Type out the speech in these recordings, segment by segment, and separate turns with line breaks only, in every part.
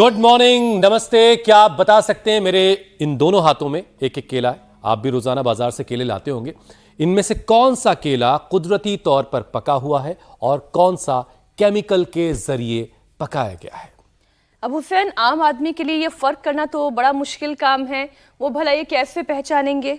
Good morning, नमस्ते। क्या आप बता सकते हैं, मेरे इन दोनों हाथों में एक एक केला है। आप भी रोजाना बाजार से केले लाते होंगे। इनमें से कौन सा केला कुदरती तौर पर पका हुआ है और कौन सा केमिकल के जरिए पकाया गया है?
अब हुसैन, आम आदमी के लिए ये फर्क करना तो बड़ा मुश्किल काम है। वो भला ये कैसे पहचानेंगे?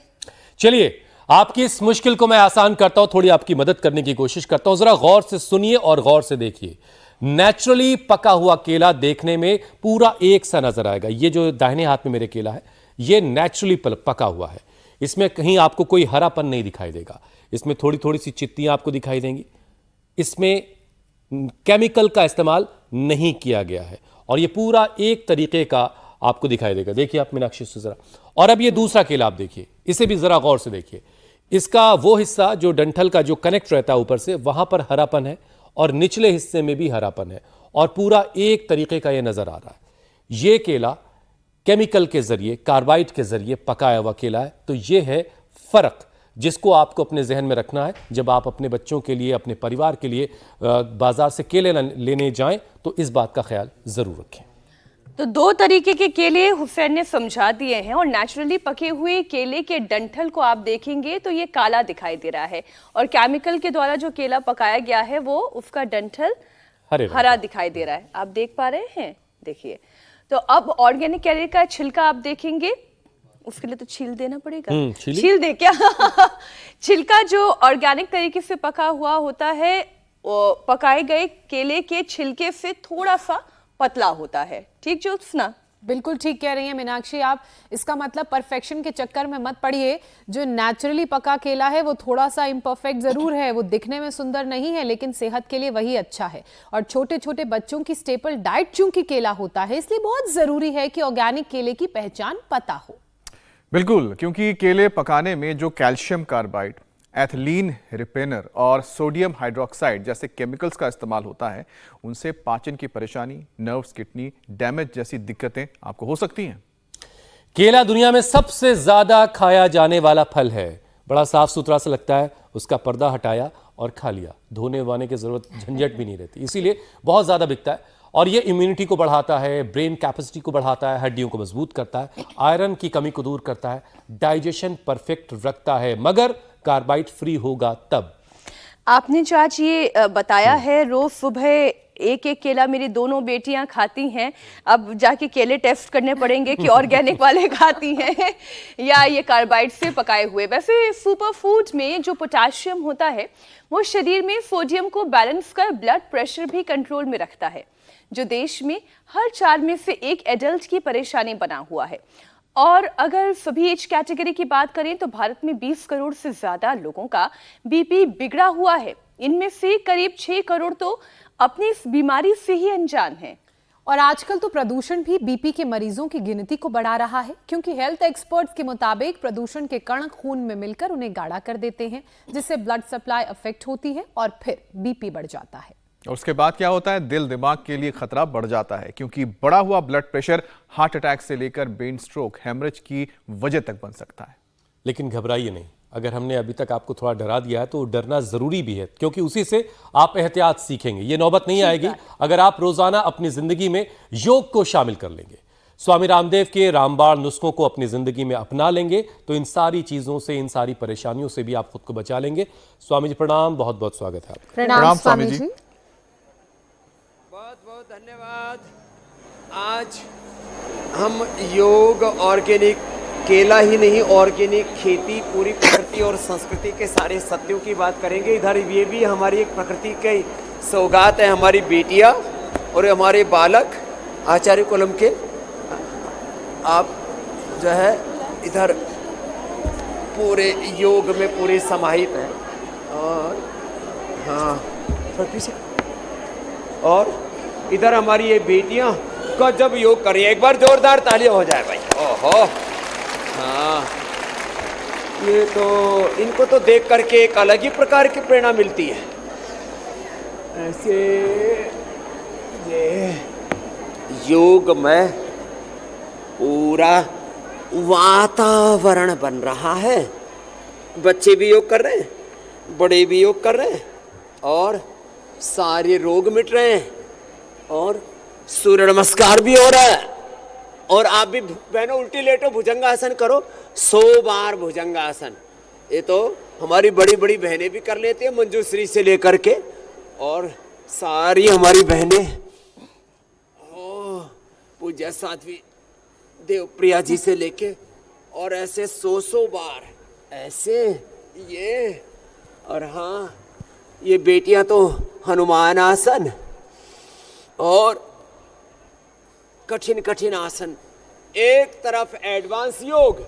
चलिए, आपकी इस मुश्किल को मैं आसान करता हूं, थोड़ी आपकी मदद करने की कोशिश करता हूं। जरा गौर से सुनिए और गौर से देखिए। नेचुरली पका हुआ केला देखने में पूरा एक सा नजर आएगा। ये जो दाहिने हाथ में मेरे केला है, ये नेचुरली पका हुआ है। इसमें कहीं आपको कोई हरापन नहीं दिखाई देगा। इसमें थोड़ी थोड़ी सी चित्तियां आपको दिखाई देंगी। इसमें केमिकल का इस्तेमाल नहीं किया गया है और ये पूरा एक तरीके का आपको दिखाई देगा। देखिए आप मीनाक्षी से जरा। और अब ये दूसरा केला आप देखिए, इसे भी जरा गौर से देखिए। इसका वो हिस्सा जो डंठल का जो कनेक्ट रहता है ऊपर से, वहां पर हरापन है और निचले हिस्से में भी हरापन है और पूरा एक तरीके का ये नजर आ रहा है। ये केला केमिकल के जरिए, कार्बाइड के जरिए पकाया हुआ केला है। तो ये है फर्क, जिसको आपको अपने जहन में रखना है। जब आप अपने बच्चों के लिए, अपने परिवार के लिए बाजार से केले लेने जाएं तो इस बात का ख्याल जरूर रखें।
तो दो तरीके के केले हुसैन ने समझा दिए हैं और नेचुरली पके हुए केले के डंठल को आप देखेंगे तो ये काला दिखाई दे रहा है और केमिकल के द्वारा जो केला पकाया गया है वो उसका डंठल हरा दिखाई दे रहा है। आप देख पा रहे हैं? देखिए, तो अब ऑर्गेनिक केले का छिलका आप देखेंगे, उसके लिए तो छील देना पड़ेगा। छील दे क्या? छिलका जो ऑर्गेनिक तरीके से पका हुआ होता है, पकाए गए केले के छिलके से थोड़ा सा पतला होता है। ठीक ज्योत्सना?
बिल्कुल ठीक कह रही हैं मीनाक्षी आप। इसका मतलब परफेक्शन के चक्कर में मत पड़िए। जो नेचुरली पका केला है वो थोड़ा सा इम्परफेक्ट जरूर है, वो दिखने में सुंदर नहीं है, लेकिन सेहत के लिए वही अच्छा है। और छोटे छोटे बच्चों की स्टेपल डाइट चूंकि केला होता है, इसलिए बहुत जरूरी है कि ऑर्गेनिक केले की पहचान पता हो।
बिल्कुल, क्योंकि केले पकाने में जो कैल्शियम कार्बाइड, एथिलीन रिपेनर और सोडियम हाइड्रोक्साइड जैसे केमिकल्स का इस्तेमाल होता है, उनसे पाचन की परेशानी, नर्व्स, किडनी डैमेज जैसी दिक्कतें आपको हो सकती हैं।
केला दुनिया में सबसे ज्यादा खाया जाने वाला फल है। बड़ा साफ सुथरा सा लगता है, उसका पर्दा हटाया और खा लिया, धोने वाने की जरूरत, झंझट भी नहीं रहती, इसीलिए बहुत ज्यादा बिकता है। और ये इम्यूनिटी को बढ़ाता है, ब्रेन कैपेसिटी को बढ़ाता है, हड्डियों को मजबूत करता है, आयरन की कमी को दूर करता है, डाइजेशन परफेक्ट रखता है, मगर कार्बाइड फ्री होगा तब।
आपने जो आज ये बताया है, रोज सुबह एक एक केला मेरी दोनों बेटियां खाती हैं। अब जाके केले टेस्ट करने पड़ेंगे कि ऑर्गेनिक वाले खाती हैं या ये कार्बाइड से पकाए हुए। वैसे सुपर फूड में जो पोटेशियम होता है वो शरीर में सोडियम को बैलेंस कर ब्लड प्रेशर भी कंट्रोल में रखता है, जो देश में हर 4 में से एक एडल्ट की परेशानी बना हुआ है। और अगर सभी एज कैटेगरी की बात करें तो भारत में 20 करोड़ से ज्यादा लोगों का बीपी बिगड़ा हुआ है। इनमें से करीब 6 करोड़ तो अपनी इस बीमारी से ही अनजान हैं।
और आजकल तो प्रदूषण भी बीपी के मरीजों की गिनती को बढ़ा रहा है, क्योंकि हेल्थ एक्सपर्ट्स के मुताबिक प्रदूषण के कण खून में मिलकर उन्हें गाढ़ा कर देते हैं, जिससे ब्लड सप्लाई अफेक्ट होती है और फिर बीपी बढ़ जाता है।
और उसके बाद क्या होता है? दिल दिमाग के लिए खतरा बढ़ जाता है, क्योंकि बढ़ा हुआ ब्लड प्रेशर हार्ट अटैक से लेकर ब्रेन स्ट्रोक, हेमरेज की वजह तक बन सकता है।
लेकिन घबराइए नहीं, अगर हमने अभी तक आपको थोड़ा डरा दिया है तो डरना जरूरी भी है, क्योंकि उसी से आप एहतियात सीखेंगे। ये नौबत नहीं आएगी अगर आप रोजाना अपनी जिंदगी में योग को शामिल कर लेंगे, स्वामी रामदेव के रामबाण नुस्खों को अपनी जिंदगी में अपना लेंगे, तो इन सारी चीजों से, इन सारी परेशानियों से भी आप खुद को बचा लेंगे। स्वामी जी प्रणाम, बहुत बहुत स्वागत है आपका।
प्रणाम स्वामी जी।
बहुत बहुत धन्यवाद। आज हम योग, ऑर्गेनिक केला ही नहीं, ऑर्गेनिक खेती, पूरी प्रकृति और संस्कृति के सारे सत्यों की बात करेंगे। इधर ये भी हमारी एक प्रकृति की सौगात है, हमारी बेटियां और हमारे बालक आचार्य कुलम के। आप जो है इधर पूरे योग में पूरे समाहित हैं। और हाँ, थोड़ा पीछे। और इधर हमारी ये बेटियां गजब योग कर रही है। एक बार जोरदार तालियां हो जाए भाई। ओहो, हाँ, ये तो इनको तो देख करके एक अलग ही प्रकार की प्रेरणा मिलती है। ऐसे ये योग में पूरा वातावरण बन रहा है। बच्चे भी योग कर रहे हैं, बड़े भी योग कर रहे हैं और सारे रोग मिट रहे हैं और सूर्य नमस्कार भी हो रहा है। और आप भी बहनों उल्टी लेटो, भुजंगासन करो 100 बार भुजंगासन। ये तो हमारी बड़ी बड़ी बहनें भी कर लेती हैं, मंजूश्री से लेकर के, और सारी हमारी बहनें पूज्य साध्वी देवप्रिया जी से लेके, और ऐसे 100 बार ऐसे ये। और हाँ, ये बेटियां तो हनुमान आसन और कठिन कठिन आसन, एक तरफ एडवांस योग,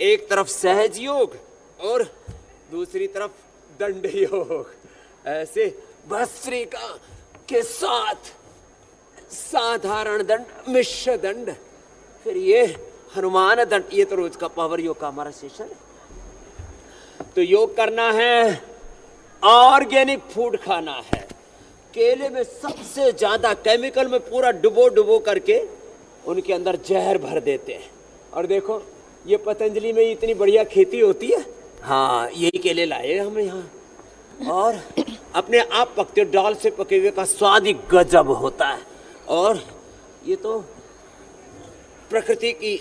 एक तरफ सहज योग, और दूसरी तरफ दंड योग। ऐसे भस्त्रिका के साथ साधारण दंड, मिश्र दंड, फिर ये हनुमान दंड। ये तो रोज का पावर योग का हमारा सेशन है। तो योग करना है, ऑर्गेनिक फूड खाना है। केले में सबसे ज्यादा केमिकल में पूरा डुबो डुबो करके उनके अंदर जहर भर देते हैं। और देखो ये पतंजलि में इतनी बढ़िया खेती होती है। हाँ, यही केले लाए हम यहाँ, और अपने आप पकते, डाल से पके हुए का स्वाद ही गजब होता है। और ये तो प्रकृति की,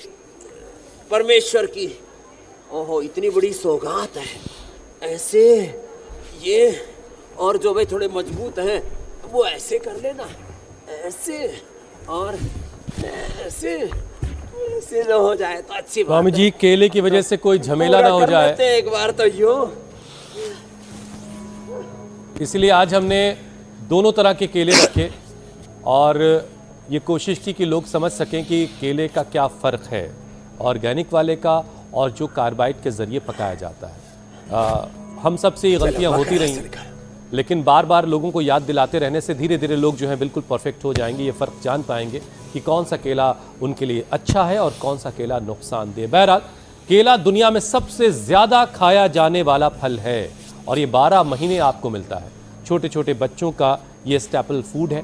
परमेश्वर की, ओहो इतनी बड़ी सौगात है। ऐसे ये, और जो भाई थोड़े मजबूत हैं वो ऐसे कर लेना, ऐसे और ऐसे, ऐसे जो हो जाए तो अच्छी बात
स्वामी जी, केले की वजह से कोई झमेला ना हो जाए,
एक बार तो यो।
इसलिए आज हमने दोनों तरह के केले रखे और ये कोशिश की कि लोग समझ सकें कि केले का क्या फ़र्क है ऑर्गेनिक वाले का और जो कार्बाइड के ज़रिए पकाया जाता है। हम सबसे ये गलतियाँ होती रहीं, लेकिन बार बार लोगों को याद दिलाते रहने से धीरे धीरे लोग जो हैं बिल्कुल परफेक्ट हो जाएंगे। ये फ़र्क जान पाएंगे कि कौन सा केला उनके लिए अच्छा है और कौन सा केला नुकसानदेह। बहरहाल, केला दुनिया में सबसे ज़्यादा खाया जाने वाला फल है और ये 12 महीने आपको मिलता है। छोटे छोटे बच्चों का ये स्टेपल फूड है,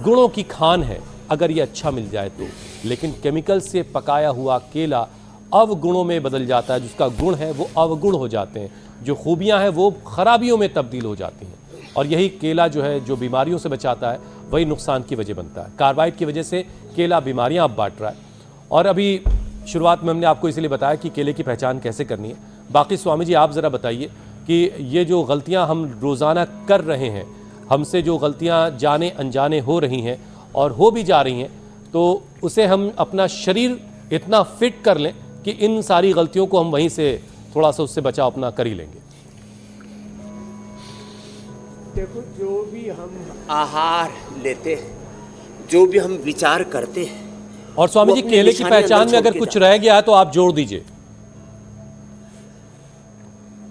गुणों की खान है अगर ये अच्छा मिल जाए तो। लेकिन केमिकल से पकाया हुआ केला अवगुणों में बदल जाता है, जिसका गुण है वो अवगुण हो जाते हैं, जो खूबियां हैं वो खराबियों में तब्दील हो जाती हैं। और यही केला जो है, जो बीमारियों से बचाता है, वही नुकसान की वजह बनता है। कार्बाइड की वजह से केला बीमारियां अब बांट रहा है। और अभी शुरुआत में हमने आपको इसलिए बताया कि केले की पहचान कैसे करनी है। बाकी स्वामी जी आप ज़रा बताइए कि ये जो गलतियां हम रोज़ाना कर रहे हैं, हमसे जो गलतियां जाने अनजाने हो रही हैं और हो भी जा रही हैं, तो उसे हम अपना शरीर इतना फिट कर लें कि इन सारी गलतियों को हम वहीं से थोड़ा सा उससे बचाव अपना कर ही लेंगे।
देखो, जो भी हम आहार लेते हैं, जो भी हम विचार करते हैं,
और स्वामी जी केले की पहचान में अगर कुछ रह गया है तो आप जोड़ दीजिए।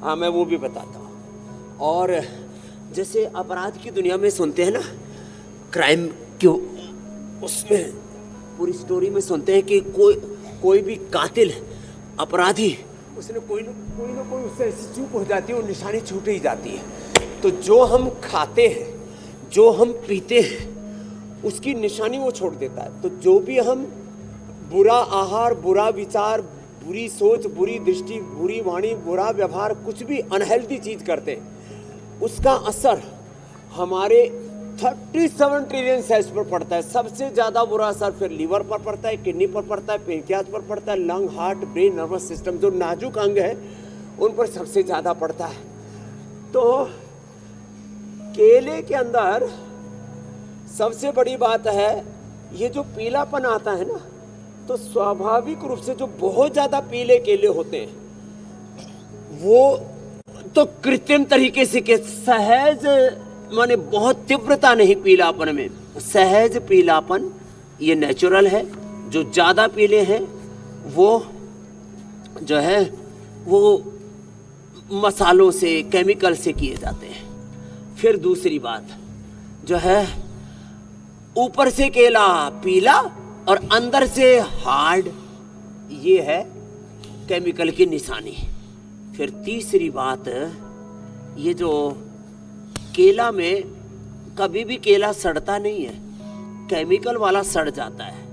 हाँ, मैं वो भी बताता हूँ। और जैसे अपराध की दुनिया में सुनते हैं ना, क्राइम क्यों, उसमें पूरी स्टोरी में सुनते हैं कि कोई भी कातिल, अपराधी, उसने कोई ना कोई उससे ऐसी चूक हो जाती है और निशानी छूट ही जाती है। तो जो हम खाते हैं, जो हम पीते हैं, उसकी निशानी वो छोड़ देता है। तो जो भी हम बुरा आहार, बुरा विचार, बुरी सोच, बुरी दृष्टि, बुरी वाणी, बुरा व्यवहार, कुछ भी अनहेल्दी चीज करते हैं, उसका असर हमारे 37 ट्रिलियन सेल्स पर पड़ता है। सबसे ज्यादा बुरा असर फिर लीवर पर पड़ता है, किडनी पर पड़ता है, पेनक्रियाज पर पड़ता है, lung, heart, brain, nervous system, जो नाजुक अंग है उन पर सबसे ज्यादा पड़ता है। तो केले के अंदर सबसे बड़ी बात है, ये जो पीलापन आता है ना, तो स्वाभाविक रूप से जो बहुत ज्यादा पीले केले होते हैं वो तो कृत्रिम तरीके से के सहज, माने बहुत तीव्रता नहीं पीलापन में, सहज पीलापन ये नेचुरल है। जो ज्यादा पीले हैं वो जो है वो मसालों से, केमिकल से किए जाते हैं। फिर दूसरी बात जो है, ऊपर से केला पीला और अंदर से हार्ड, ये है केमिकल की निशानी। फिर तीसरी बात, ये जो केला में कभी भी केला सड़ता नहीं है, केमिकल वाला सड़ जाता है।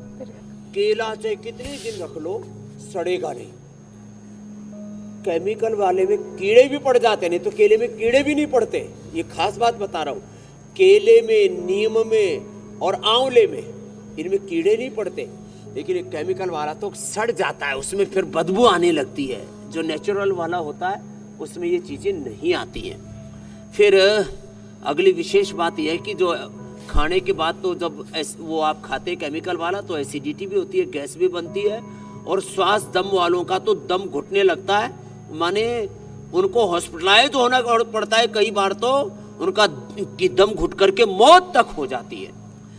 केला चाहे कितने दिन रख लो सड़ेगा नहीं। केमिकल वाले में कीड़े भी पड़ जाते, नहीं तो केले में कीड़े भी नहीं पड़ते। ये खास बात बता रहा हूं। केले में, नीम में और आंवले में इनमें कीड़े नहीं पड़ते, लेकिन एक केमिकल वाला तो सड़ जाता है, उसमें फिर बदबू आने लगती है। जो नेचुरल वाला होता है उसमें ये चीज़ें नहीं आती हैं। फिर अगली विशेष बात यह है कि जो खाने के बाद तो जब वो आप खाते हैं केमिकल वाला तो एसिडिटी भी होती है, गैस भी बनती है, और श्वास दम वालों का तो दम घुटने लगता है, माने उनको हॉस्पिटलाइज होना पड़ता है, कई बार तो उनका की दम घुट करके मौत तक हो जाती है।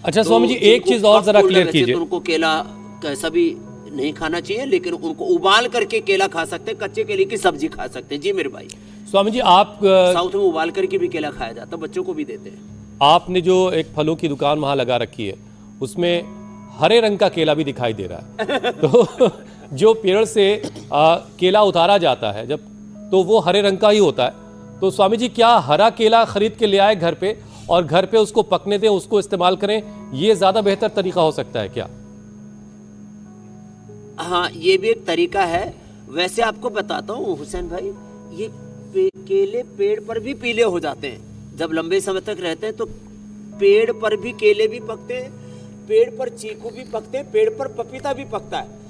अच्छा
तो
स्वामी जी, एक चीज और जरा क्लियर कीजिए।
तो उनको केला कैसा भी नहीं खाना चाहिए, लेकिन उनको उबाल करके केला खा सकते हैं, कच्चे केले की सब्जी खा सकते हैं। जी मेरे भाई।
स्वामी जी, आप
साउथ में उबाल करके भी केला खाया जाता है, बच्चों को भी देते हैं।
आपने जो एक फलों की दुकान वहां लगा रखी है उसमें हरे रंग का केला भी दिखाई दे रहा है। तो जो पेड़ से केला उतारा जाता है जब, तो वो हरे रंग का ही होता है। तो स्वामी जी, क्या हरा केला खरीद के ले आए घर पे और घर पे उसको पकने दें, उसको इस्तेमाल करें, ये ज्यादा बेहतर तरीका हो सकता है क्या?
हाँ, ये भी एक तरीका है। वैसे आपको बताता हूँ हुसैन भाई, ये केले पेड़ पर भी पीले हो जाते हैं जब लंबे समय तक रहते हैं। तो पेड़ पर भी केले भी पकते हैं, पेड़ पर चीकू भी पकते हैं, पेड़ पर पपीता भी पकता है।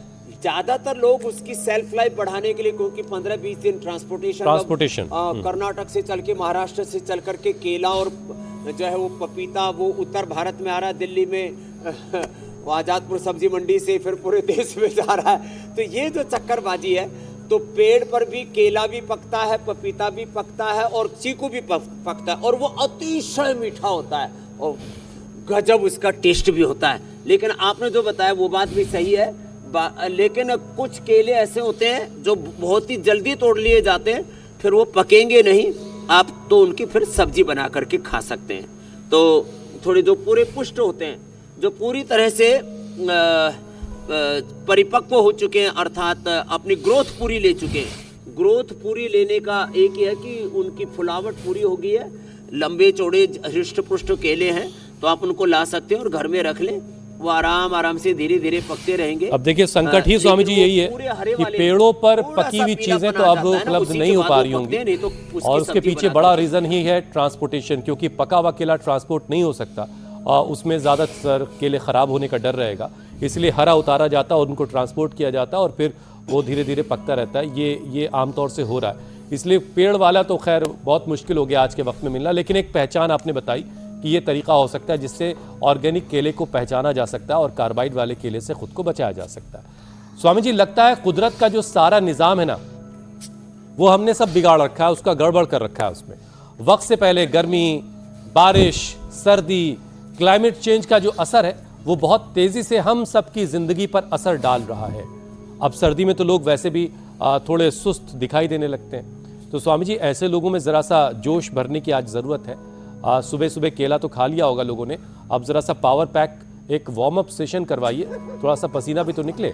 ज्यादातर लोग उसकी सेल्फ लाइफ बढ़ाने के लिए, क्योंकि 15-20 दिन ट्रांसपोर्टेशन कर्नाटक से चल के महाराष्ट्र से चल करके केला और जो है वो पपीता वो उत्तर भारत में आ रहा है, दिल्ली में आजादपुर सब्जी मंडी से फिर पूरे देश में जा रहा है। तो ये जो चक्करबाजी है, तो पेड़ पर भी केला भी पकता है, पपीता भी पकता है और चीकू भी पकता है, और वो अतिशय मीठा होता है और गजब उसका टेस्ट भी होता है। लेकिन आपने जो बताया वो बात भी सही है, लेकिन कुछ केले ऐसे होते हैं जो बहुत ही जल्दी तोड़ लिए जाते हैं, फिर वो पकेंगे नहीं, आप तो उनकी फिर सब्जी बना करके खा सकते हैं। तो थोड़े जो पूरे पुष्ट होते हैं, जो पूरी तरह से परिपक्व हो चुके हैं, अर्थात अपनी ग्रोथ पूरी ले चुके हैं। ग्रोथ पूरी लेने का एक ही है कि उनकी फुलावट पूरी हो गई है, लंबे चौड़े हृष्ट पुष्ट केले हैं, तो आप उनको ला सकते हैं और घर में रख लें, वो आराम से धीरे धीरे पकते रहेंगे।
अब देखिए संकट ही स्वामी जी यही है कि पेड़ों पर पकी हुई चीजें तो अब उपलब्ध नहीं हो पा रही होंगी, और उसके पीछे बड़ा रीजन ही है ट्रांसपोर्टेशन, क्योंकि पका हुआ केला ट्रांसपोर्ट नहीं हो सकता, उसमें ज़्यादातर केले ख़राब होने का डर रहेगा, इसलिए हरा उतारा जाता है और उनको ट्रांसपोर्ट किया जाता है और फिर वो धीरे धीरे पकता रहता है। ये आमतौर से हो रहा है, इसलिए पेड़ वाला तो खैर बहुत मुश्किल हो गया आज के वक्त में मिलना। लेकिन एक पहचान आपने बताई कि ये तरीका हो सकता है जिससे ऑर्गेनिक केले को पहचाना जा सकता है और कार्बाइड वाले केले से खुद को बचाया जा सकता है। स्वामी जी, लगता है कुदरत का जो सारा निज़ाम है ना, वो हमने सब बिगाड़ रखा है, उसका गड़बड़ कर रखा है। उसमें वक्त से पहले गर्मी, बारिश, सर्दी, क्लाइमेट चेंज का जो असर है वो बहुत तेज़ी से हम सबकी ज़िंदगी पर असर डाल रहा है। अब सर्दी में तो लोग वैसे भी थोड़े सुस्त दिखाई देने लगते हैं, तो स्वामी जी ऐसे लोगों में ज़रा सा जोश भरने की आज ज़रूरत है। सुबह सुबह केला तो खा लिया होगा लोगों ने, अब ज़रा सा पावर पैक एक वार्म अप सेशन करवाइए, थोड़ा सा पसीना भी तो निकले।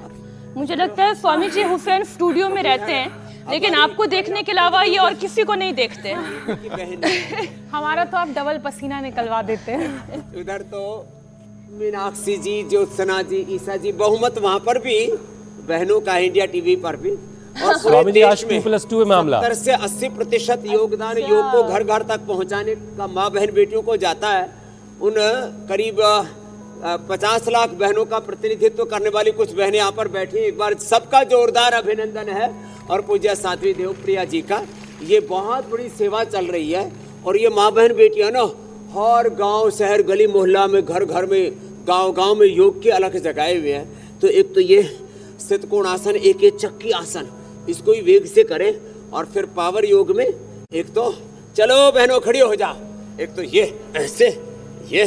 मुझे लगता है स्वामी जी हुसैन स्टूडियो में रहते हैं, लेकिन आपको देखने के अलावा ये और किसी को नहीं देखते।
हमारा तो आप डबल पसीना निकलवा देते हैं।
उधर तो मीनाक्षी जी, ज्योत्सना जी, ईसा जी, बहुमत वहां पर भी बहनों का, इंडिया टीवी पर भी, और पूरे देश में
2+2 मामला
70 से 80% योगदान योग को घर घर तक पहुंचाने का माँ बहन बेटियों को जाता है। उन करीब 50 लाख बहनों का प्रतिनिधित्व करने वाली कुछ बहनें यहाँ पर बैठी, एक बार सबका जोरदार अभिनंदन है। और पूज्य साध्वी देवप्रिया जी का ये बहुत बड़ी सेवा चल रही है, और ये माँ बहन बेटियां ना हर गांव, शहर, गली, मोहल्ला में, घर घर में, गांव में योग के अलग जगाए हुए हैं। तो एक तो ये सितकोण आसन, एक ये चक्की आसन, इसको ही वेग से करें, और फिर पावर योग में एक तो चलो बहनों खड़ी हो जा, एक तो ये ऐसे ये,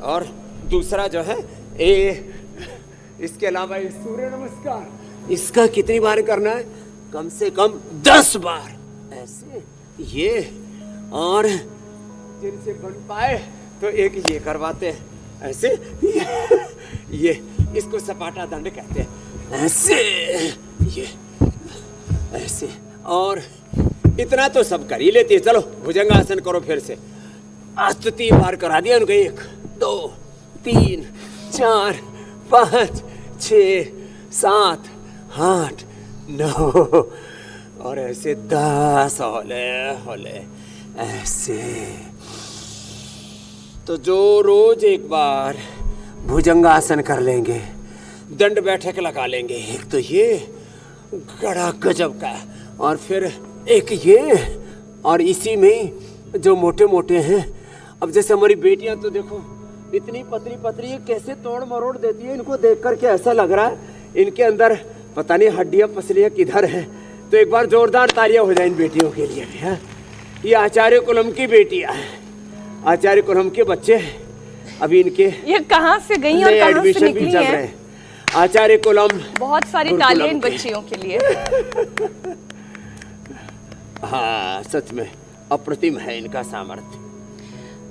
और दूसरा जो है इसके अलावा ये सूर्य नमस्कार, इसका कितनी बार करना है? कम से कम 10 बार ऐसे ये, और जिनसे बन पाए तो एक ये करवाते हैं ऐसे, ये इसको सपाटा दंड कहते हैं, ऐसे ये ऐसे, और इतना तो सब कर ही लेते हैं। चलो भुजंगासन करो फिर से, आज तो 3 बार करा दिया उनको, 1 2 3 4 5 6 7 8 9, और ऐसे 10 होले ऐसे। तो जो रोज एक बार भुजंगासन कर लेंगे, दंड बैठक लगा लेंगे। एक तो ये गड़ा गजब का है, और फिर एक ये, और इसी में जो मोटे मोटे हैं। अब जैसे हमारी बेटियां तो देखो इतनी पतली पतली, ये कैसे तोड़ मरोड़ देती है। इनको देख करके ऐसा लग रहा है इनके अंदर पता नहीं हड्डियां पसलियां किधर हैं। तो एक बार जोरदार तालियां हो जाए इन बेटियों के लिए भी। है ये आचार्य कुलम की बेटियां, आचार्य कुलम के बच्चे। अभी इनके
ये कहाँ से गई और कहाँ से
एडमिशन भी
निकली
चल
हैं?
रहे हैं। आचार्य कुलम,
बहुत सारी
गुरुकुलम
तालियां इन
के।
बच्चियों के लिए।
हाँ सच में अप्रतिम है इनका सामर्थ्य।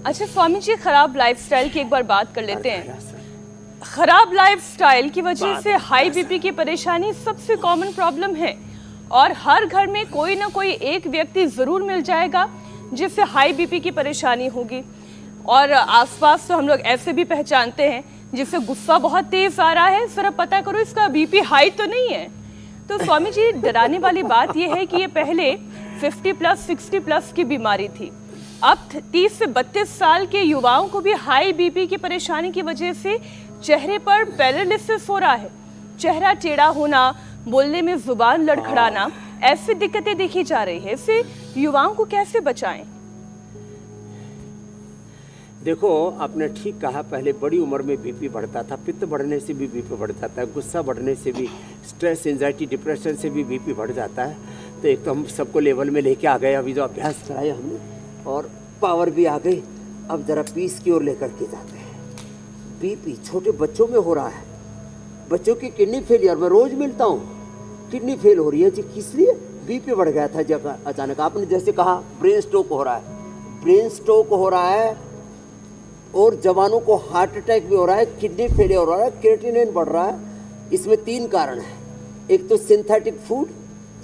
अच्छा स्वामी जी, खराब लाइफस्टाइल की एक बार बात कर लेते हैं। खराब लाइफस्टाइल की वजह से हाई बीपी की परेशानी सबसे कॉमन प्रॉब्लम है, और हर घर में कोई ना कोई एक व्यक्ति जरूर मिल जाएगा जिससे हाई बीपी की परेशानी होगी। और आसपास तो हम लोग ऐसे भी पहचानते हैं जिससे गुस्सा बहुत तेज आ रहा है, जरा पता करो इसका बीपी हाई तो नहीं है। तो स्वामी जी, डराने वाली बात यह है कि ये पहले 50+ 60+ की बीमारी थी। अब 30 से 32 साल के युवाओं को भी हाई बीपी की परेशानी की वजह से चेहरे पर पैरालिसिस हो रहा है, चेहरा टेढ़ा होना, बोलने में जुबान लड़खड़ाना, ऐसी दिक्कतें देखी जा रही है। इससे युवाओं को कैसे बचाएं?
देखो आपने ठीक कहा, पहले बड़ी उम्र में बीपी बढ़ता था, पित्त बढ़ने से भी बीपी बढ़ जाता है, गुस्सा बढ़ने से भी, स्ट्रेस, एंजाइटी, डिप्रेशन से भी बीपी बढ़ जाता है। तो एक तो हम सबको लेवल में लेके आ गए, अभी जो अभ्यास कराया हमने, और पावर भी आ गई। अब जरा पीस की ओर लेकर के जाते हैं। बीपी छोटे बच्चों में हो रहा है, बच्चों की किडनी फेलियर मैं रोज मिलता हूँ, किडनी फेल हो रही है जी। किस लिए? बीपी बढ़ गया था जगह अचानक। आपने जैसे कहा ब्रेन स्ट्रोक हो रहा है, ब्रेन स्ट्रोक हो रहा है, और जवानों को हार्ट अटैक भी हो रहा है, किडनी फेलियर हो रहा है, क्रिएटिनिन बढ़ रहा है। इसमें 3 कारण है। एक तो सिंथेटिक फूड,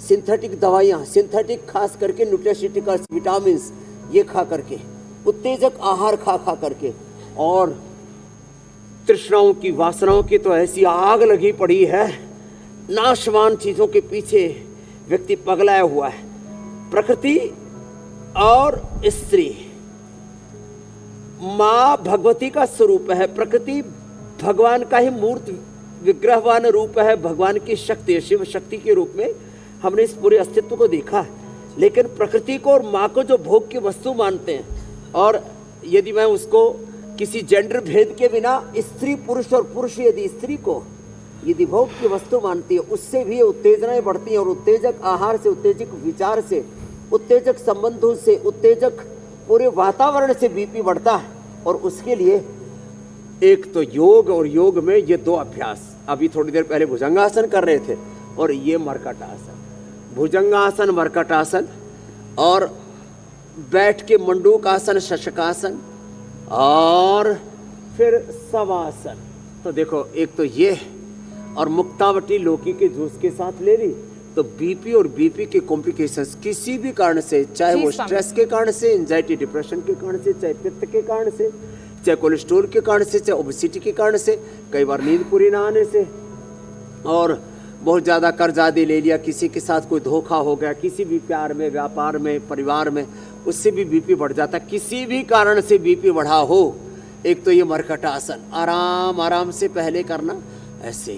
सिंथेटिक दवाइयाँ, सिंथेटिक खास करके न्यूट्रास्यूटिकल्स, विटामिन्स, ये खा करके, उत्तेजक आहार खा करके, और तृष्णाओं की, वासनाओं की तो ऐसी आग लगी पड़ी है, नाशवान चीजों के पीछे व्यक्ति पगलाया हुआ है। प्रकृति और स्त्री, माँ भगवती का स्वरूप है, प्रकृति भगवान का ही मूर्त विग्रहवान रूप है, भगवान की शक्ति है, शिव शक्ति के रूप में हमने इस पूरे अस्तित्व को देखा है। लेकिन प्रकृति को और माँ को जो भोग की वस्तु मानते हैं, और यदि मैं उसको किसी जेंडर भेद के बिना स्त्री पुरुष, और पुरुष यदि स्त्री को यदि भोग की वस्तु मानती है, उससे भी उत्तेजनाएं बढ़ती हैं, और उत्तेजक आहार से, उत्तेजक विचार से, उत्तेजक संबंधों से, उत्तेजक पूरे वातावरण से बीपी बढ़ता है। और उसके लिए एक तो योग, और योग में ये 2 अभ्यास, अभी थोड़ी देर पहले भुजंगासन कर रहे थे, और ये मर्कटासन, भुजंगासन, मर्कटासन, और बैठ के मंडूकासन, शशकासन, और फिर शवासन। तो देखो एक तो ये, और मुक्तावटी लौकी के जूस के साथ ले ली, तो बीपी और बीपी के कॉम्प्लिकेशंस किसी भी कारण से, चाहे वो स्ट्रेस के कारण से, एंजाइटी, डिप्रेशन के कारण से, चाहे पित्त के कारण से, चाहे कोलेस्ट्रॉल के कारण से, चाहे ओबेसिटी के कारण से, कई बार नींद पूरी ना आने से, और बहुत ज़्यादा कर्ज आदि ले लिया, किसी के साथ कोई धोखा हो गया, किसी भी प्यार में, व्यापार में, परिवार में, उससे भी बीपी बढ़ जाता है। किसी भी कारण से बीपी बढ़ा हो, एक तो ये मर्कटासन, आराम आराम से पहले करना, ऐसे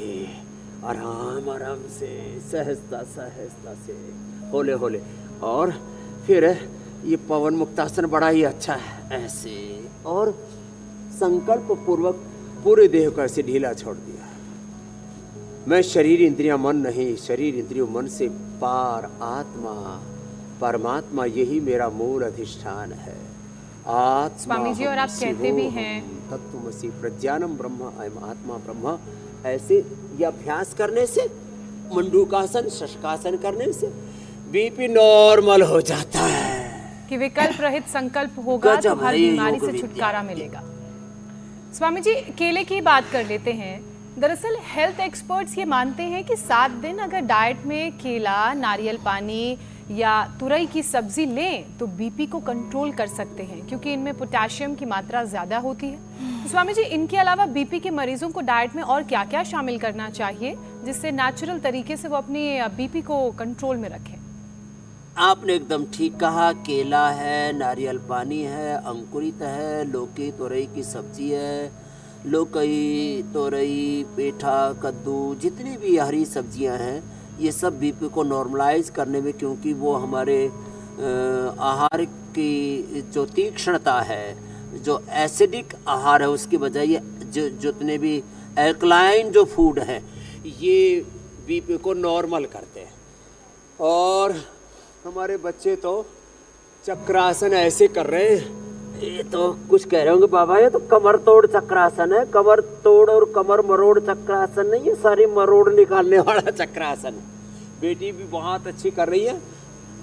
आराम आराम से, सहजता सहजता से, होले होले, और फिर ये पवन मुक्तासन बड़ा ही अच्छा है, ऐसे, और संकल्प पूर्वक पूरे देह को ऐसे ढीला छोड़ दिया। मैं शरीर इंद्रिया मन नहीं, शरीर इंद्रियों मन से पार आत्मा परमात्मा, यही मेरा मूल अधिष्ठान है। आत्मा
स्वामी जी, और आप कहते भी हैं
तत्वमसि प्रज्ञानम ब्रह्म अयम आत्मा ब्रह्म। ऐसे ये अभ्यास करने से, मंडूकासन, शशकासन करने से बीपी नॉर्मल हो जाता है
कि विकल्प रहित संकल्प होगा तो हर बीमारी से
योग
छुटकारा मिलेगा। स्वामी जी, केले की बात कर लेते हैं। दरअसल हेल्थ एक्सपर्ट्स ये मानते हैं कि 7 दिन अगर डाइट में केला, नारियल पानी या तुरई की सब्जी लें तो बीपी को कंट्रोल कर सकते हैं, क्योंकि इनमें पोटेशियम की मात्रा ज़्यादा होती है। तो स्वामी जी, इनके अलावा बीपी के मरीजों को डाइट में और क्या क्या शामिल करना चाहिए जिससे नेचुरल तरीके से वो अपनी बीपी को कंट्रोल में रखें?
आपने एकदम ठीक कहा। केला है, नारियल पानी है, अंकुरित है, लौकी तुरई की सब्जी है, लौकी, तोरई, पेठा, कद्दू, जितनी भी हरी सब्जियां हैं, ये सब बीपी को नॉर्मलाइज करने में, क्योंकि वो हमारे आहार की जो तीक्ष्णता है, जो एसिडिक आहार है, उसकी बजाय ये जो जितने भी एल्कलाइन जो फूड है, ये बीपी को नॉर्मल करते हैं। और हमारे बच्चे तो चक्रासन ऐसे कर रहे हैं, ये तो कुछ कह रहे होंगे बाबा, ये तो कमर तोड़ चक्रासन है। कमर तोड़ और कमर मरोड़ चक्रासन नहीं, ये सारी मरोड़ निकालने वाला चक्रासन है। बेटी भी बहुत अच्छी कर रही है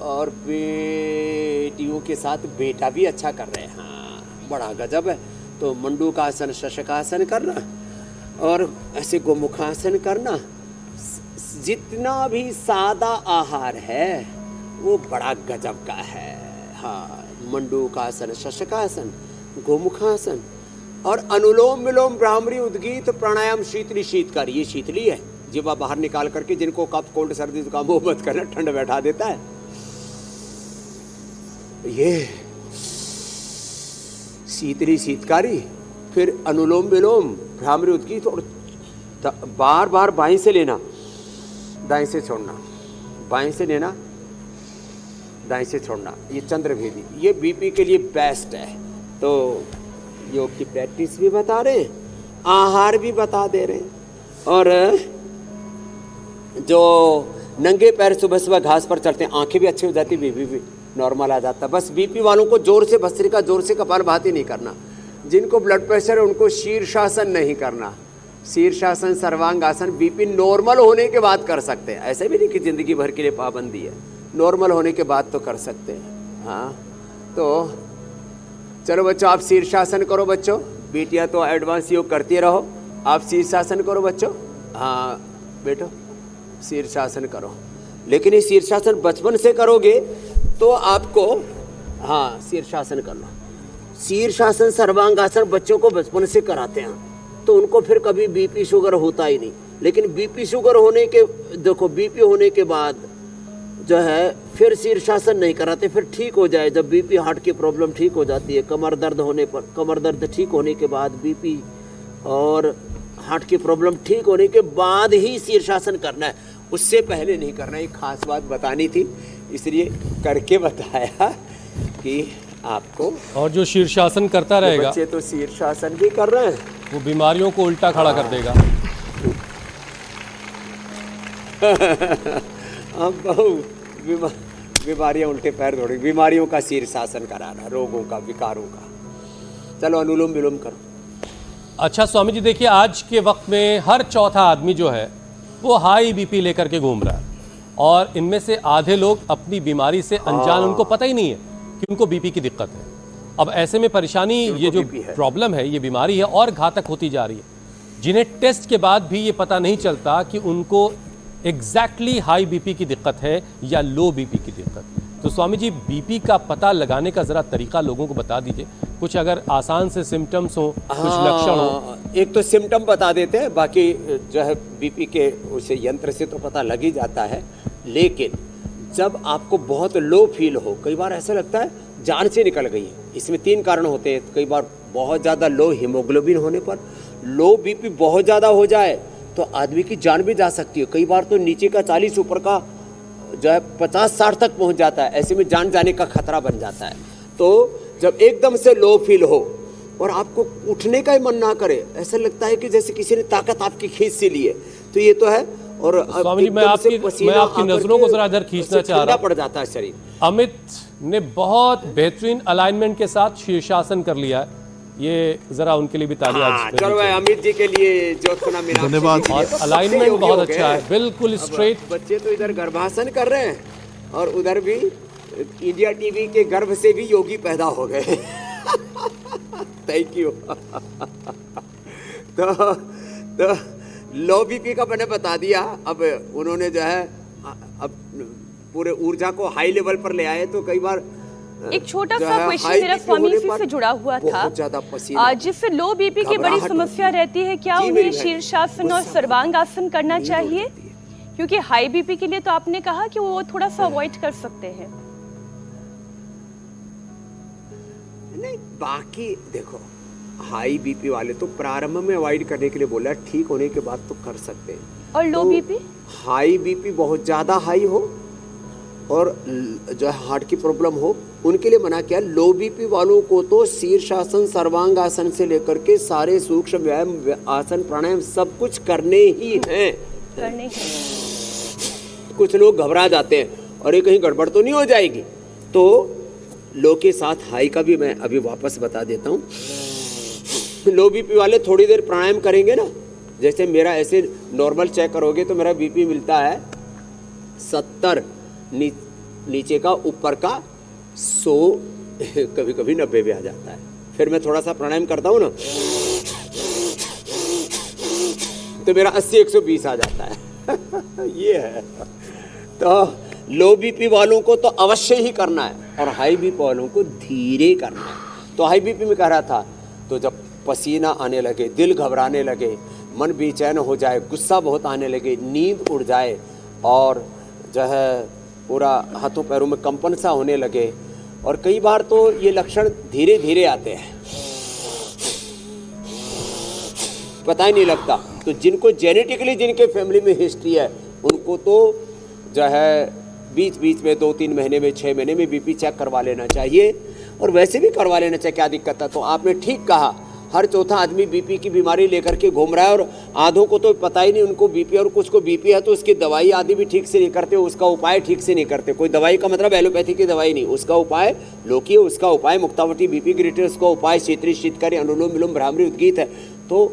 और बेटियों के साथ बेटा भी अच्छा कर रहे हैं। हाँ, बड़ा गजब है। तो मंडूकासन, शशकासन करना और ऐसे गोमुखासन करना, जितना भी सादा आहार है वो बड़ा गजब का है। हाँ, मंडूकासन, शशकासन, गोमुखासन और अनुलोम विलोम, भ्रामरी, उद्गीत, प्राणायाम, शीतली, शीतकारी। ये शीतली है, जीवा बाहर निकाल करके, जिनको कफ, कोल्ड, सर्दी, जुकाम हो मत करना, ठंड बैठा देता है। ये शीतली, शीतकारी, फिर अनुलोम विलोम, भ्रामरी, उद्गीत और बार बार बाएं से लेना, दाएं से छोड़ना, बाएं से लेना, दाएं से छोड़ना। ये चंद्रभेदी, ये बीपी के लिए बेस्ट है। तो योग की प्रैक्टिस भी बता रहे हैं, आहार भी बता दे रहे हैं, और जो नंगे पैर सुबह सुबह घास पर चलते हैं, आंखें भी अच्छी हो जाती, बीपी भी नॉर्मल आ जाता है। बस बीपी वालों को जोर से भस्त्रिका, जोर से कपालभाति नहीं करना। जिनको ब्लड प्रेशर है उनको शीर्षासन नहीं करना। शीर्षासन, सर्वांगासन बीपी नॉर्मल होने के बाद कर सकते हैं। ऐसे भी नहीं कि जिंदगी भर के लिए पाबंदी है, नॉर्मल होने के बाद तो कर सकते हैं। हाँ, तो चलो बच्चों, आप शीर्षासन करो बच्चों। बेटियां तो एडवांस योग करती रहो, आप शीर्षासन करो बच्चों। हाँ बेटो, शीर्षासन करो, लेकिन ये शीर्षासन बचपन से करोगे तो आपको, हाँ शीर्षासन कर लो। शीर्षासन, सर्वांगासन बच्चों को बचपन से कराते हैं तो उनको फिर कभी बीपी शुगर होता ही नहीं। लेकिन बीपी शुगर होने के, देखो बीपी होने के बाद जो है फिर शीर्षासन नहीं कराते, फिर ठीक हो जाए। जब बीपी, हार्ट की प्रॉब्लम ठीक हो जाती है, कमर दर्द होने पर, कमर दर्द ठीक होने के बाद, बीपी और हार्ट की प्रॉब्लम ठीक होने के बाद ही शीर्षासन करना है, उससे पहले नहीं करना। एक खास बात बतानी थी, इसलिए करके बताया कि आपको।
और जो शीर्षासन करता रहेगा,
बच्चे तो शीर्षासन भी कर रहे हैं,
वो बीमारियों को उल्टा खड़ा कर देगा।
अब बीमारियां उल्टे पैर दौड़ेगी। बीमारियों का शीर्षासन कराना, रोगों का, विकारों का। चलो अनुलोम विलोम करो।
अच्छा स्वामी जी, देखिए आज के वक्त में हर चौथा आदमी जो है वो हाई बीपी लेकर के घूम रहा है, और इनमें से आधे लोग अपनी बीमारी से अनजान, उनको पता ही नहीं है कि उनको बीपी की दिक्कत है। अब ऐसे में परेशानी, ये जो प्रॉब्लम है, ये बीमारी है और घातक होती जा रही है, जिन्हें टेस्ट के बाद भी ये पता नहीं चलता कि उनको एग्जैक्टली हाई बीपी की दिक्कत है या लो बीपी की दिक्कत। तो स्वामी जी, बीपी का पता लगाने का जरा तरीका लोगों को बता दीजिए, कुछ अगर आसान से सिम्टम्स हो, कुछ लक्षण हो।
एक तो सिम्टम बता देते हैं, बाकी जो है बीपी के उसे यंत्र से तो पता लग ही जाता है। लेकिन जब आपको बहुत लो फील हो, कई बार ऐसा लगता है जान से निकल गई है, इसमें 3 कारण होते हैं। कई बार बहुत ज़्यादा लो हीमोग्लोबिन होने पर, लो बीपी बहुत ज़्यादा हो जाए तो आदमी की जान भी जा सकती है। कई बार तो नीचे का 40, ऊपर का जो है 50-60 तक पहुंच जाता है। ऐसे में जान जाने का खतरा बन जाता है। तो जब एकदम से लो फील हो और आपको उठने का ही मन ना करे, ऐसा लगता है कि जैसे किसी ने ताकत आपकी खींच सी ली है, तो ये तो है। और
स्वामी जी, मैं आपकी नजरों को जरा इधर खींचना चाह रहा हूं।
पड़ जाता है शरीर।
अमित ने बहुत बेहतरीन अलाइनमेंट के साथ शीर्षासन कर लिया है, ये जरा उनके लिए भी तालियां।
चलो अमित जी के लिए जो सुना मेरा
धन्यवाद।
और अलाइनमेंट बहुत अच्छा है, बिल्कुल स्ट्रेट।
बच्चे तो इधर गर्भासन कर रहे हैं और उधर भी इंडिया टीवी के गर्भ से भी योगी पैदा हो गए। Thank you. तो लो बीपी का मैंने बता दिया। अब उन्होंने जो है अब पूरे ऊर्जा को हाई लेवल पर ले आए, तो कई बार
एक छोटा सा क्वेश्चन मेरा स्वामी जी से जुड़ा हुआ था। जिससे लो बीपी की बड़ी समस्या रहती है, क्या उन्हें शीर्षासन और सर्वांगासन करना चाहिए? क्योंकि हाई बीपी के लिए तो आपने कहा कि वो थोड़ा सा अवॉइड कर सकते हैं।
नहीं, बाकी देखो हाई बीपी वाले तो प्रारंभ में अवॉइड करने के लिए बोला, ठीक होने के बाद तो कर सकते हैं।
और लो
तो
बीपी?
हाई बीपी बहुत ज़्यादा हाई हो और जो है हार्ट की प्रॉब्लम हो, उनके लिए मना किया। लो बीपी वालों को तो शीर्षासन, सर्वांग आसन से लेकर के सारे सूक्ष्म व्यायाम, आसन, प्राणायाम सब कुछ करने ही हैं।
करने ही।
कुछ लोग घबरा जाते हैं और ये कहीं गड़बड़ तो नहीं हो जाएगी, तो लो के साथ हाई का भी मैं अभी वापस बता देता हूँ। लो बीपी वाले थोड़ी देर प्राणायाम करेंगे ना, जैसे मेरा ऐसे नॉर्मल चेक करोगे तो मेरा बीपी मिलता है 70, नीचे का ऊपर का 100, कभी कभी 90 भी आ जाता है। फिर मैं थोड़ा सा प्राणायाम करता हूँ ना तो मेरा 80-120 आ जाता है। ये है। तो लो बीपी वालों को तो अवश्य ही करना है और हाई बीपी वालों को धीरे करना है। तो हाई बीपी में कह रहा था, तो जब पसीना आने लगे, दिल घबराने लगे, मन बेचैन हो जाए, गुस्सा बहुत आने लगे, नींद उड़ जाए और जो है पूरा हाथों पैरों में कंपन सा होने लगे, और कई बार तो ये लक्षण धीरे धीरे आते हैं, पता ही नहीं लगता। तो जिनको जेनेटिकली, जिनके फैमिली में हिस्ट्री है, उनको तो जो है बीच बीच में 2-3 महीने में, 6 महीने में बीपी चेक करवा लेना चाहिए, और वैसे भी करवा लेना चाहिए, क्या दिक्कत है। तो आपने ठीक कहा, हर चौथा आदमी बीपी की बीमारी लेकर के घूम रहा है, और आधों को तो पता ही नहीं उनको बीपी, और कुछ को बीपी है तो उसकी दवाई आदि भी ठीक से नहीं करते, उसका उपाय ठीक से नहीं करते। कोई दवाई का मतलब एलोपैथी की दवाई नहीं, उसका उपाय लौकी है, उसका उपाय मुक्तावटी बीपी ग्रेटर, उसका उपाय शीतरी, शीतकारी, अनुलोम विलोम, भ्रामरी, उद्गीत है। तो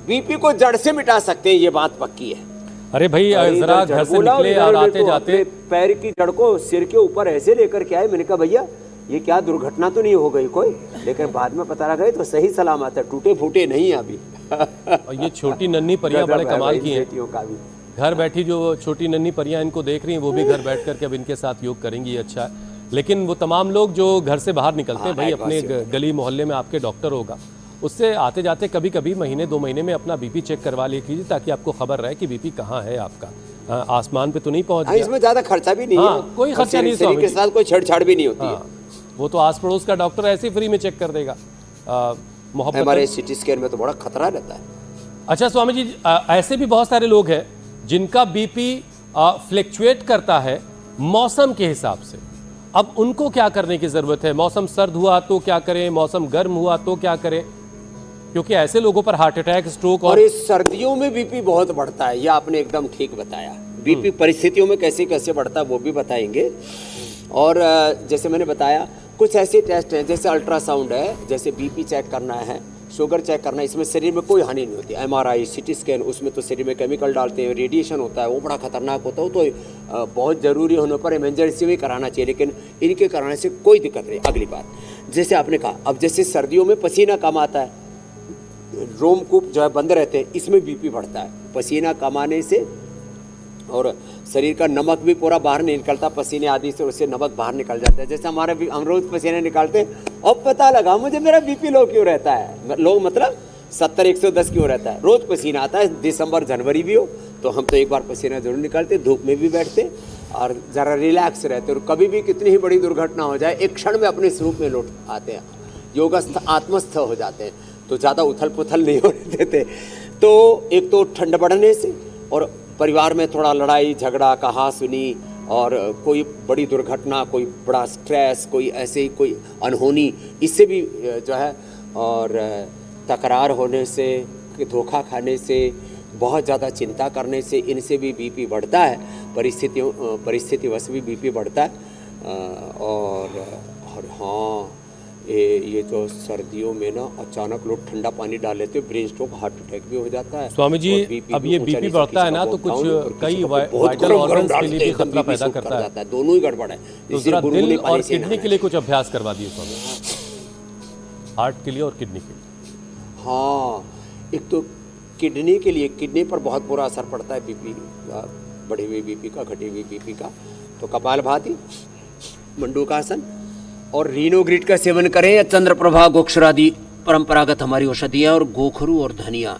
बीपी को जड़ से मिटा सकते हैं, ये बात पक्की है।
अरे भाई जरा घर से निकले और आते जाते
पैर की जड़ को सिर के ऊपर ऐसे लेकर के आए। मैंने कहा भैया ये क्या दुर्घटना तो नहीं हो गई कोई, लेकिन बाद में पता लगा तो सही सलामत है, टूटे फूटे नहीं अभी।
और ये छोटी नन्ही परियां बड़े कमाल की हैं।
बेटियों का भी
घर बैठी जो छोटी नन्ही परियां इनको देख रही हैं, वो भी घर बैठ करके अब इनके साथ योग करेंगी, ये अच्छा है। लेकिन वो तमाम लोग जो घर से बाहर निकलते हैं, भाई अपने गली मोहल्ले में आपके डॉक्टर होगा, उससे आते जाते कभी कभी महीने 2 महीने में अपना बीपी चेक करवा ले कीजिए, ताकि आपको खबर रहे कि बीपी कहाँ है आपका। आसमान पे तो नहीं पहुंच गया।
इसमें ज्यादा खर्चा भी नहीं है,
कोई खर्चा नहीं,
शरीर के साथ कोई छेड़छाड़ भी नहीं होती है।
वो तो आस पड़ोस का डॉक्टर ऐसे ही फ्री में चेक कर देगा। मोहब्बत
हमारे सिटी स्कैन में तो बड़ा खतरा रहता है।
अच्छा स्वामी जी, ऐसे भी बहुत सारे लोग हैं जिनका बीपी फ्लक्चुएट करता है मौसम के हिसाब से। अब उनको क्या करने की जरूरत है? मौसम सर्द हुआ तो क्या करें, मौसम गर्म हुआ तो क्या करें? क्योंकि ऐसे लोगों पर हार्ट अटैक, स्ट्रोक
और इस सर्दियों में बीपी बहुत बढ़ता है, यह आपने एकदम ठीक बताया। बीपी परिस्थितियों में कैसे कैसे बढ़ता है वो भी बताएंगे। और जैसे मैंने बताया, कुछ ऐसे टेस्ट हैं, जैसे अल्ट्रासाउंड है, जैसे बीपी चेक करना है, शुगर चेक करना है, इसमें शरीर में कोई हानि नहीं होती। MRI, CT स्कैन, उसमें तो शरीर में केमिकल डालते हैं, रेडिएशन होता है, वो बड़ा खतरनाक होता है। तो बहुत ज़रूरी होने पर इमरजेंसी में कराना चाहिए, लेकिन इनके कराने से कोई दिक्कत नहीं। अगली बात, जैसे आपने कहा, अब जैसे सर्दियों में पसीना कम आता है, रोमकूप जो है बंद रहते हैं, इसमें बीपी बढ़ता है पसीना कम आने से, और शरीर का नमक भी पूरा बाहर नहीं निकलता पसीने आदि से, उससे नमक बाहर निकल जाता है। जैसे हमारे हम रोज पसीने निकालते हैं, अब पता लगा मुझे मेरा बीपी लो क्यों रहता है, लो मतलब 70-110 क्यों रहता है। रोज पसीना आता है, दिसंबर जनवरी भी हो तो हम तो एक बार पसीना जरूर निकालते, धूप में भी बैठते और ज़रा रिलैक्स रहते, और कभी भी कितनी ही बड़ी दुर्घटना हो जाए एक क्षण में अपने स्वरूप में लौट आते हैं, योगस्थ आत्मस्थ हो जाते हैं, तो ज़्यादा उथल पुथल नहीं होने देते। तो एक तो ठंड बढ़ने से, और परिवार में थोड़ा लड़ाई झगड़ा, कहा सुनी, और कोई बड़ी दुर्घटना, कोई बड़ा स्ट्रेस, कोई ऐसे ही कोई अनहोनी, इससे भी जो है, और तकरार होने से, धोखा खाने से, बहुत ज़्यादा चिंता करने से, इनसे भी बीपी बढ़ता है। परिस्थितिवश भी बीपी बढ़ता है। और हाँ, ये जो सर्दियों में ना अचानक लोग ठंडा पानी डाल लेते, ब्रेन स्ट्रोक, हार्ट अटैक भी हो जाता है।
स्वामी जी, अब ये बीपी बढ़ता है ना, तो कुछ कई वाइटल ऑर्गन्स के लिए भी खतरा पैदा करता है।
दोनों ही गड़बड़ है।
तो जरा दिल और किडनी के लिए कुछ अभ्यास करवा दिए स्वामी, हार्ट के लिए और किडनी के लिए।
हाँ, एक तो किडनी के लिए, किडनी पर बहुत बुरा असर पड़ता है बीपी, बढ़ी हुई बीपी का, घटी हुई बीपी का। तो कपालभाति, मंडूकासन और रीनोग्रिड का सेवन करें, या चंद्रप्रभा, गोक्षरादि परंपरागत हमारी औषधि है। और गोखरू और धनिया,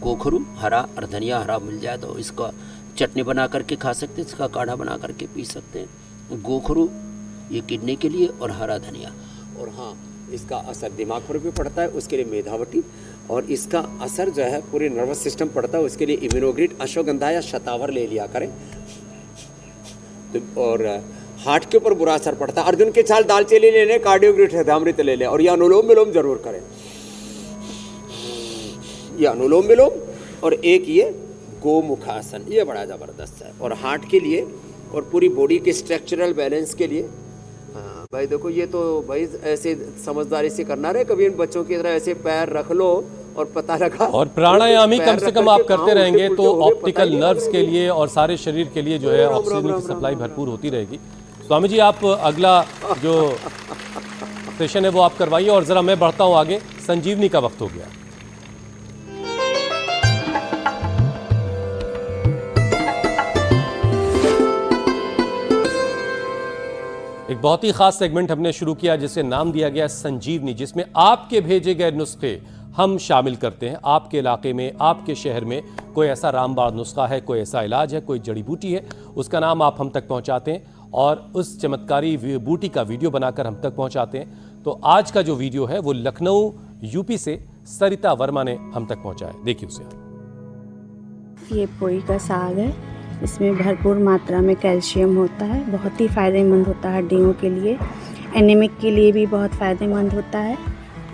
गोखरू हरा और धनिया हरा मिल जाए तो इसका चटनी बना करके खा सकते हैं, इसका काढ़ा बना करके पी सकते हैं। गोखरू ये किडनी के लिए, और हरा धनिया। और हाँ, इसका असर दिमाग पर भी पड़ता है, उसके लिए मेधावटी, और इसका असर जो है पूरे नर्वस सिस्टम पड़ता है, उसके लिए इम्यूनोग्रिड, अश्वगंधा या शतावर ले लिया करें। तो और हार्ट के ऊपर बुरा असर पड़ता है, अर्जुन के छाल दालचीनी ले लें, कार्डियोग्रिड हृदयामृत ले लें, और यह अनुलोम विलोम जरूर करें। ये अनुलोम विलोम और एक ये गोमुखासन, ये बड़ा ज़बरदस्त है और हार्ट के लिए और पूरी बॉडी के स्ट्रक्चरल बैलेंस के लिए। हाँ भाई देखो, ये तो भाई ऐसे समझदारी से करना रहे, कभी इन बच्चों की तरह ऐसे पैर रख लो और पता लगा।
और प्राणायाम ही
पैर
कम से
रख
कम
करके
आप करते
कहाँ
रहेंगे
उल्टे
तो
पुल्टे हो गए,
ऑप्टिकल
बताइए।
नर्व्स के लिए और सारे शरीर के लिए जो है ऑक्सीजन की सप्लाई भरपूर होती रहेगी। स्वामी जी, आप अगला जो सेशन है वो आप करवाइए और जरा मैं बढ़ता हूँ आगे। संजीवनी का वक्त हो गया। एक बहुत ही खास सेगमेंट हमने शुरू किया जिसे नाम दिया गया संजीवनी, जिसमें आपके भेजे गए नुस्खे हम शामिल करते हैं। आपके इलाके में, आपके शहर में कोई ऐसा रामबाण नुस्खा है, कोई ऐसा इलाज है, कोई जड़ी बूटी है, उसका नाम आप हम तक पहुंचाते हैं और उस चमत्कारी बूटी का वीडियो बनाकर हम तक पहुंचाते हैं। तो आज का जो वीडियो है वो लखनऊ यूपी से सरिता वर्मा ने हम तक पहुंचाया। देखिए उसे।
ये पोई का साग है, इसमें भरपूर मात्रा में कैल्शियम होता है, बहुत ही फ़ायदेमंद होता है हड्डियों के लिए, एनीमिक के लिए भी बहुत फ़ायदेमंद होता है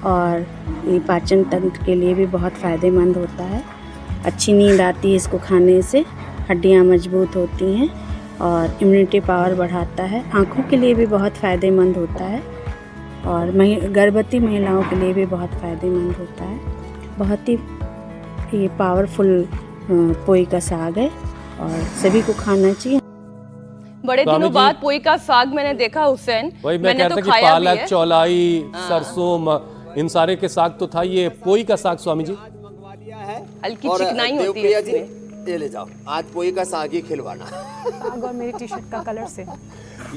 और ये पाचन तंत्र के लिए भी बहुत फ़ायदेमंद होता है। अच्छी नींद आती है इसको खाने से, हड्डियां मजबूत होती हैं और इम्यूनिटी पावर बढ़ाता है। आँखों के लिए भी बहुत फ़ायदेमंद होता है और गर्भवती महिलाओं के लिए भी बहुत फ़ायदेमंद होता है। बहुत ही ये पावरफुल पोई का साग है और सभी को खाना चाहिए।
बड़े
स्वामी
दिनों
जी-
बाद पोई का साग मैंने देखा हुसैन,
वही मैं
मैंने
कहता
तो
कि
खाया भी
पालक,
है।
चौलाई, सरसों, इन सारे के साग तो था, ये पोई का साग स्वामी जी।
मंगवा लिया है
हल्की
और
चिकनाई होती है
देवप्रिया जी,
इसमें।
ये ले जाओ, आज पोई का साग ही खिलवाना।
साग और मेरी टी शर्ट का कलर से।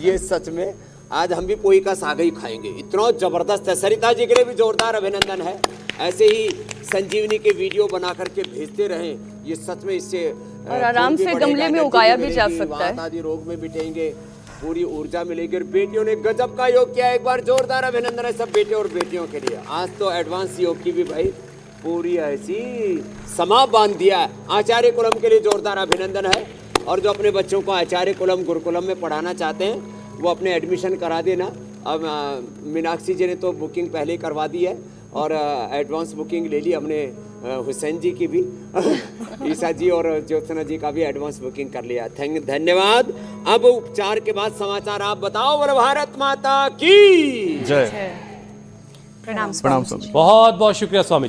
ये सच में आज हम भी पोई का साग ही खाएंगे, इतना जबरदस्त है। सरिता जी के लिए भी जोरदार अभिनंदन है, ऐसे ही संजीवनी के वीडियो बना करके भेजते रहें। ये सच में इससे
और आराम
खून भी
से
बढ़ेगा,
गमले में
एनर्जी
उगाया
भी
भी जा
मिलेगी,
सकता है।
वात आदि रोग में मिटेंगे, पूरी ऊर्जा मिलेगी। और बेटियों ने गजब का योग किया, एक बार जोरदार अभिनंदन है सब बेटे और बेटियों के लिए। आज तो एडवांस योग की भी भाई पूरी ऐसी समा बांध दिया है। आचार्य कुलम के लिए जोरदार अभिनंदन है। और जो अपने बच्चों को आचार्य कुलम गुरुकुलम में पढ़ाना चाहते हैं वो अपने एडमिशन करा देना। अब मीनाक्षी जी ने तो बुकिंग पहले ही करवा दी है और एडवांस बुकिंग ले ली हमने, हुसैन जी की भी ईसा जी और ज्योत्सना जी का भी एडवांस बुकिंग कर लिया। धन्यवाद। अब उपचार के बाद समाचार आप बताओ। बोलो भारत माता की
जय।
प्रणाम
प्रणाम स्वामी।
बहुत बहुत शुक्रिया स्वामी जी।